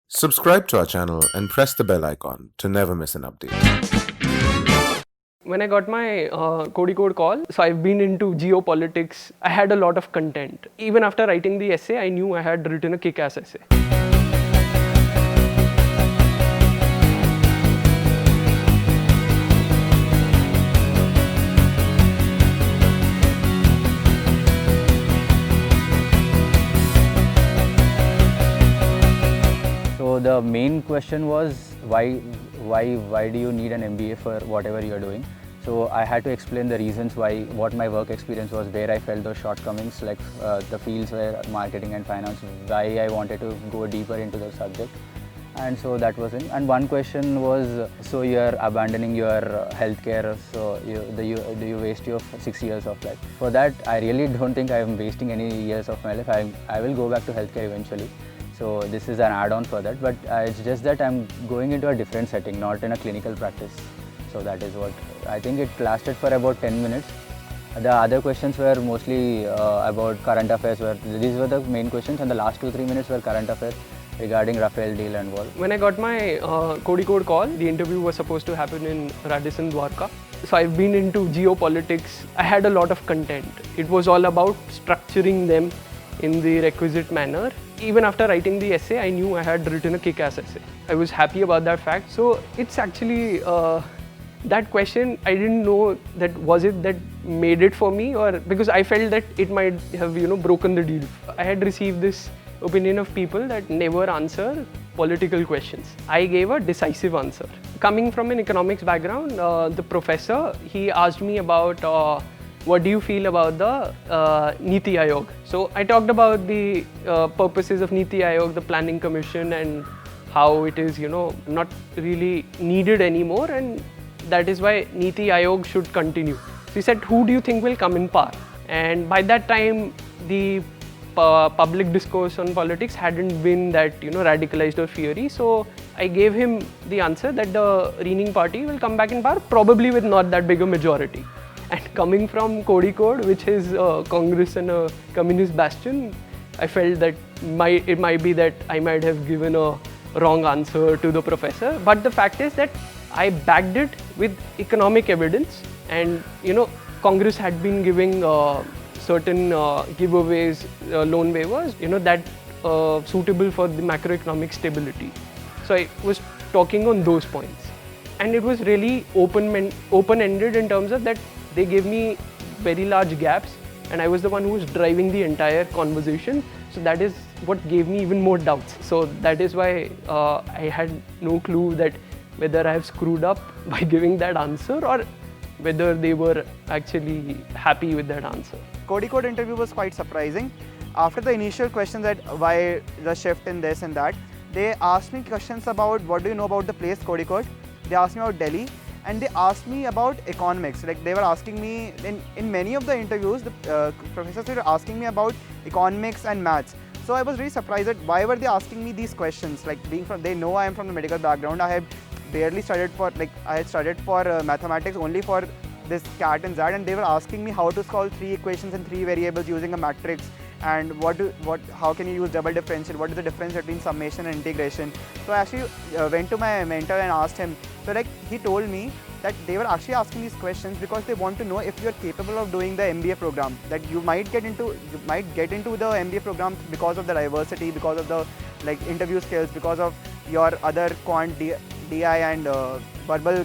Subscribe to our channel and press the bell icon to never miss an update. When I got my Kozhikode call, so I've been into geopolitics. I had a lot of content. Even after writing the essay, I knew I had written a kick-ass essay. So the main question was why do you need an MBA for whatever you're doing? So I had to explain the reasons why, what my work experience was, where I felt those shortcomings, like the fields were marketing and finance, why I wanted to go deeper into the subject. And so that was it. And one question was, so you're abandoning your healthcare, so do you waste your 6 years of life? For that, I really don't think I'm wasting any years of my life. I will go back to healthcare eventually. So this is an add-on for that, but it's just that I'm going into a different setting, not in a clinical practice. So that is what, I think it lasted for about 10 minutes. The other questions were mostly about current affairs, these were the main questions, and the last 2-3 minutes were current affairs regarding Rafael deal and all. When I got my Kozhikode call, the interview was supposed to happen in Radisson Dwarka. So I've been into geopolitics. I had a lot of content. It was all about structuring them in the requisite manner. Even after writing the essay, I knew I had written a kick-ass essay. I was happy about that fact. So it's actually that question, I didn't know that was it that made it for me, or because I felt that it might have broken the deal. I had received this opinion of people that never answer political questions. I gave a decisive answer. Coming from an economics background, the professor, he asked me about what do you feel about the Niti Aayog? So I talked about the purposes of Niti Aayog, the planning commission, and how it is, not really needed anymore, and that is why Niti Aayog should continue. So he said, who do you think will come in power? And by that time, the public discourse on politics hadn't been that radicalized or fiery. So I gave him the answer that the reigning party will come back in power, probably with not that big a majority. And coming from Kozhikode, which is Congress and a communist bastion, I felt that it might be that I might have given a wrong answer to the professor. But the fact is that I backed it with economic evidence, and Congress had been giving certain giveaways, loan waivers, that suitable for the macroeconomic stability. So I was talking on those points, and it was really open-ended in terms of that. They gave me very large gaps, and I was the one who was driving the entire conversation. So that is what gave me even more doubts. So that is why I had no clue that whether I have screwed up by giving that answer or whether they were actually happy with that answer. Kozhikode interview was quite surprising. After the initial questions that why the shift in this and that, they asked me questions about what do you know about the place Kozhikode. They asked me about Delhi. And they asked me about economics. Like they were asking me, in many of the interviews, the professors were asking me about economics and maths. So I was really surprised at why were they asking me these questions. Like they know I am from the medical background. I had barely studied for, I had studied for mathematics only for this XAT and XAT, and they were asking me how to solve 3 equations in 3 variables using a matrix, and how can you use double differential, what is the difference between summation and integration. So I actually went to my mentor and asked him. So he told me that they were actually asking these questions because they want to know if you are capable of doing the MBA program, that you might get into the MBA program because of the diversity, because of the interview skills, because of your other quant DI and verbal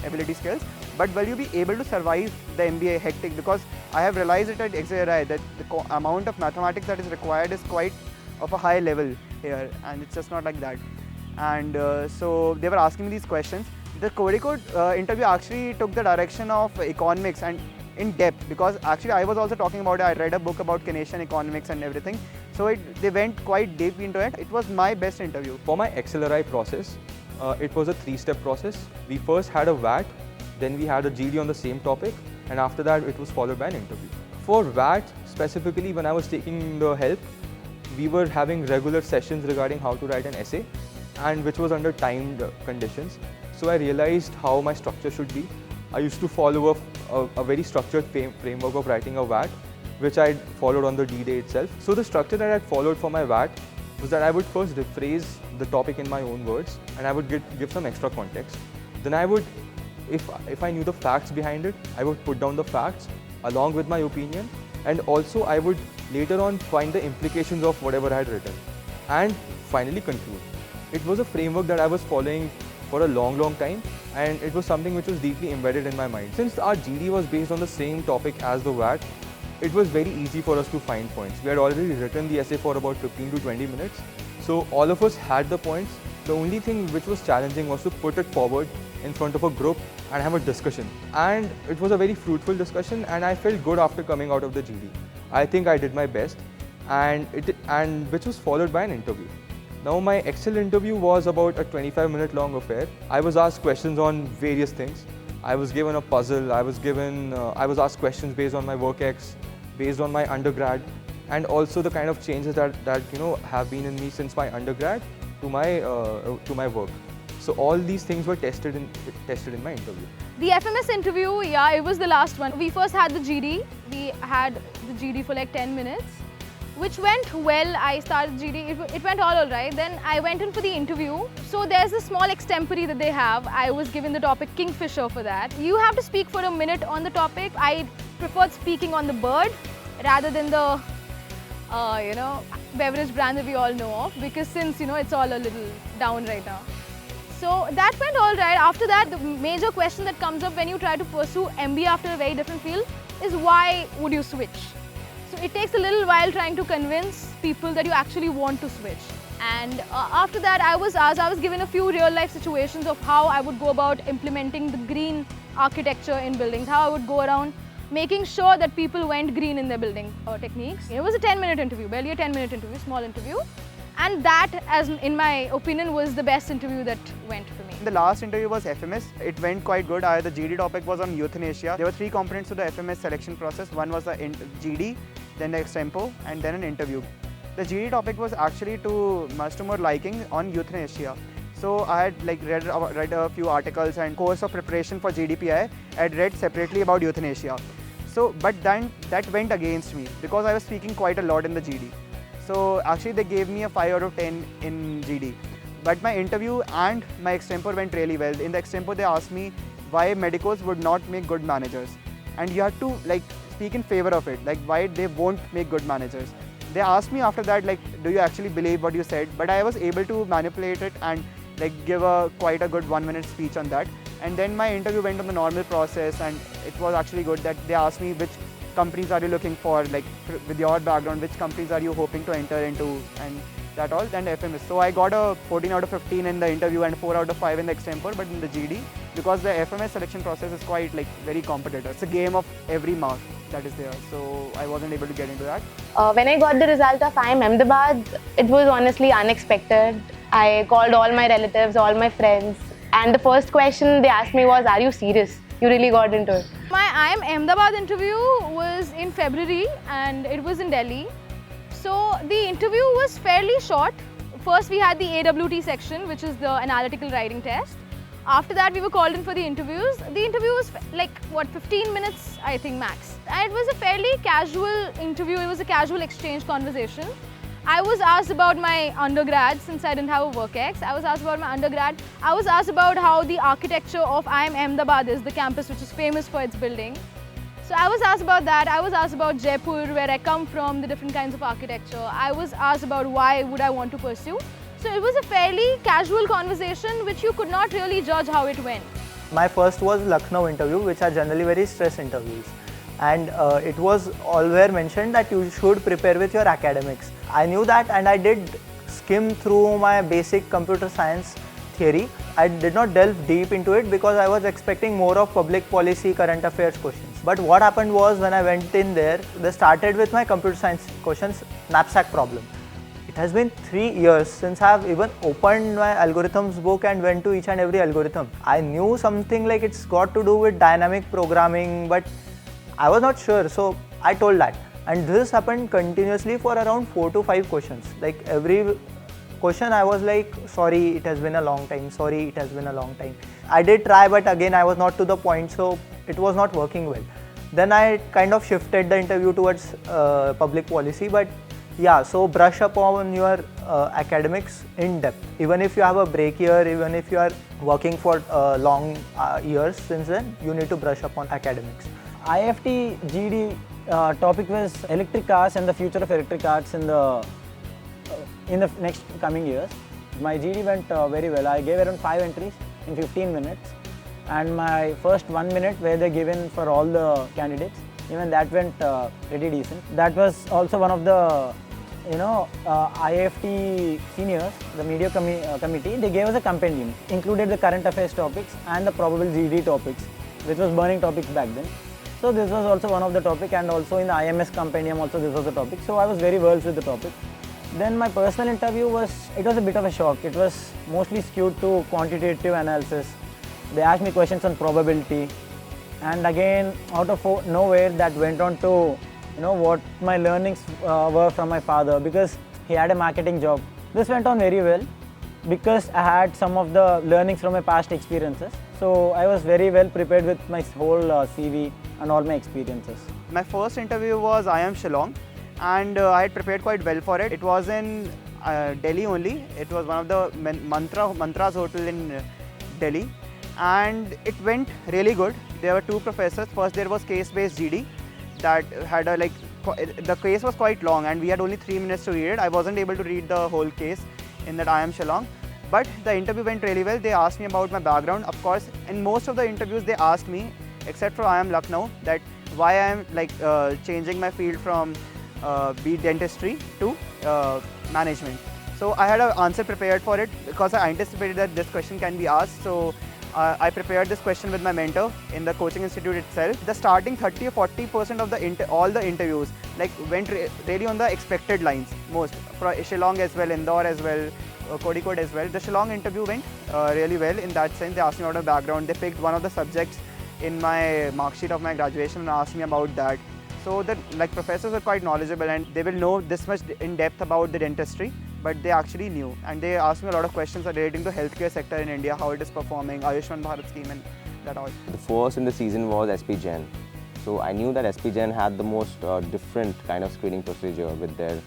ability skills. But will you be able to survive the MBA hectic? Because I have realized it at XLRI that the amount of mathematics that is required is quite of a high level here, and it's just not like that. And so they were asking me these questions. The Kozhikode interview actually took the direction of economics and in depth, because actually I was also talking about it. I read a book about Keynesian economics and everything. So they went quite deep into it. It was my best interview. For my XLRI process, it was a 3-step process. We first had a VAT, then we had a GD on the same topic, and after that it was followed by an interview. For VAT specifically, when I was taking the help, we were having regular sessions regarding how to write an essay, and which was under timed conditions. So I realized how my structure should be. I used to follow a very structured framework of writing a VAT, which I followed on the D-Day itself. So the structure that I followed for my VAT was that I would first rephrase the topic in my own words and I would give some extra context. Then I would, if I knew the facts behind it, I would put down the facts along with my opinion, and also I would later on find the implications of whatever I had written and finally conclude. It was a framework that I was following for a long time, and it was something which was deeply embedded in my mind. Since our GD was based on the same topic as the VAT, it was very easy for us to find points. We had already written the essay for about 15 to 20 minutes, so all of us had the points. The only thing which was challenging was to put it forward in front of a group and have a discussion. And it was a very fruitful discussion, and I felt good after coming out of the GD. I think I did my best, and which was followed by an interview. Now my Excel interview was about a 25-minute long affair. I was asked questions on various things. I was given a puzzle, I was asked questions based on my work ex, based on my undergrad, and also the kind of changes that have been in me since my undergrad to my work. So all these things were tested in my interview. The FMS interview, yeah, it was the last one. We first had the GD. We had the GD for like 10 minutes, which went well. I started GD, it went all right. Then I went in for the interview. So there's a small extempore that they have. I was given the topic Kingfisher for that. You have to speak for a minute on the topic. I preferred speaking on the bird rather than the beverage brand that we all know of, because since it's all a little down right now. So that went all right. After that, the major question that comes up when you try to pursue MBA after a very different field is why would you switch? So it takes a little while trying to convince people that you actually want to switch. And after that, I was given a few real life situations of how I would go about implementing the green architecture in buildings, how I would go around making sure that people went green in their building techniques. It was a 10-minute interview, barely a 10-minute interview, small interview. And that, as in my opinion, was the best interview that went for me. The last interview was FMS. It went quite good. The GD topic was on euthanasia. There were 3 components to the FMS selection process. One was the GD, then the extempo, and then an interview. The GD topic was actually to much to more liking on euthanasia. So I had read a few articles and course of preparation for GDPI. I had read separately about euthanasia. So, but then that went against me because I was speaking quite a lot in the GD. So actually they gave me a 5 out of 10 in GD. But my interview and my extempo went really well. In the extempo they asked me why medicos would not make good managers. And you have to speak in favor of it, why they won't make good managers. They asked me after that do you actually believe what you said? But I was able to manipulate it and give quite a good 1-minute speech on that. And then my interview went on the normal process, and it was actually good that they asked me which companies are you looking for, with your background, which companies are you hoping to enter into, and that all, and FMS. So I got a 14 out of 15 in the interview and 4 out of 5 in the extempo, but in the GD, because the FMS selection process is quite very competitive. It's a game of every mark that is there, so I wasn't able to get into that. When I got the result of IIM Ahmedabad, it was honestly unexpected. I called all my relatives, all my friends, and the first question they asked me was, are you serious? You really got into it. My IIM Ahmedabad interview was in February and it was in Delhi. So the interview was fairly short. First we had the AWT section, which is the analytical writing test. After that we were called in for the interviews. The interview was 15 minutes I think max. And it was a fairly casual interview, it was a casual exchange conversation. I was asked about my undergrad since I didn't have a work ex. I was asked about my undergrad. I was asked about how the architecture of IIM Ahmedabad is, the campus which is famous for its building. So I was asked about that. I was asked about Jaipur, where I come from, the different kinds of architecture. I was asked about why would I want to pursue. So it was a fairly casual conversation which you could not really judge how it went. My first was Lucknow interview, which are generally very stress interviews. And it was always mentioned that you should prepare with your academics. I knew that, and I did skim through my basic computer science theory. I did not delve deep into it because I was expecting more of public policy, current affairs questions. But what happened was, when I went in there, they started with my computer science questions, knapsack problem. It has been 3 years since I have even opened my algorithms book and went to each and every algorithm. I knew something like it's got to do with dynamic programming, but I was not sure, so I told that. And this happened continuously for around 4 to 5 questions. Every question I was like, sorry, it has been a long time, sorry, it has been a long time. I did try, but again I was not to the point, so it was not working well. Then I kind of shifted the interview towards public policy, but Yeah, so brush up on your academics in depth. Even if you have a break year, even if you are working for long years since then, you need to brush up on academics. IIFT GD topic was electric cars and the future of electric cars in the next coming years. My GD went very well. I gave around 5 entries in 15 minutes, and my first 1 minute where they given for all the candidates, even that went pretty decent. That was also one of the IIFT seniors, the media committee, they gave us a compendium, included the current affairs topics and the probable GD topics, which was burning topics back then. So this was also one of the topic, and also in the IMS compendium also this was a topic. So I was very versed with the topic. Then my personal interview was a bit of a shock. It was mostly skewed to quantitative analysis. They asked me questions on probability, and again out of nowhere that went on to what my learnings were from my father, because he had a marketing job. This went on very well because I had some of the learnings from my past experiences. So I was very well prepared with my whole CV and all my experiences. My first interview was IIM Shillong, and I had prepared quite well for it. It was in Delhi only. It was one of the Mantras hotel in Delhi, and it went really good. There were 2 professors. First there was case-based GD that had the case was quite long, and we had only 3 minutes to read it. I wasn't able to read the whole case in that IIM Shillong, but the interview went really well. They asked me about my background, of course. In most of the interviews they asked me, except for IIM Lucknow, that why I am changing my field from dentistry to management. So I had an answer prepared for it because I anticipated that this question can be asked. So I prepared this question with my mentor in the coaching institute itself. The starting 30 or 40% of all the interviews went really on the expected lines. Most for Shillong as well, Indore as well, Kozhikode as well. The Shillong interview went really well in that sense. They asked me about my background. They picked one of the subjects in my mark sheet of my graduation and asked me about that. So the professors are quite knowledgeable, and they will know this much in depth about the dentistry, but they actually knew, and they asked me a lot of questions relating to healthcare sector in India, how it is performing, Ayushman Bharat scheme and that all. The first in the season was SP Jain. So I knew that SP Jain had the most different kind of screening procedure with their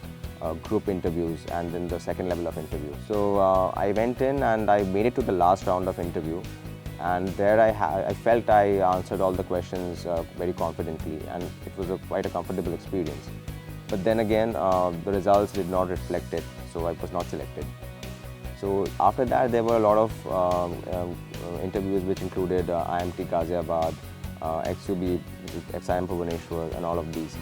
group interviews and then the second level of interview. So I went in and I made it to the last round of interview, and there I felt I answered all the questions very confidently, and it was quite a comfortable experience. But then again, the results did not reflect it, so I was not selected. So after that, there were a lot of interviews which included IIM Ghaziabad, XUB, which is XIM Bhubaneswar, and all of these.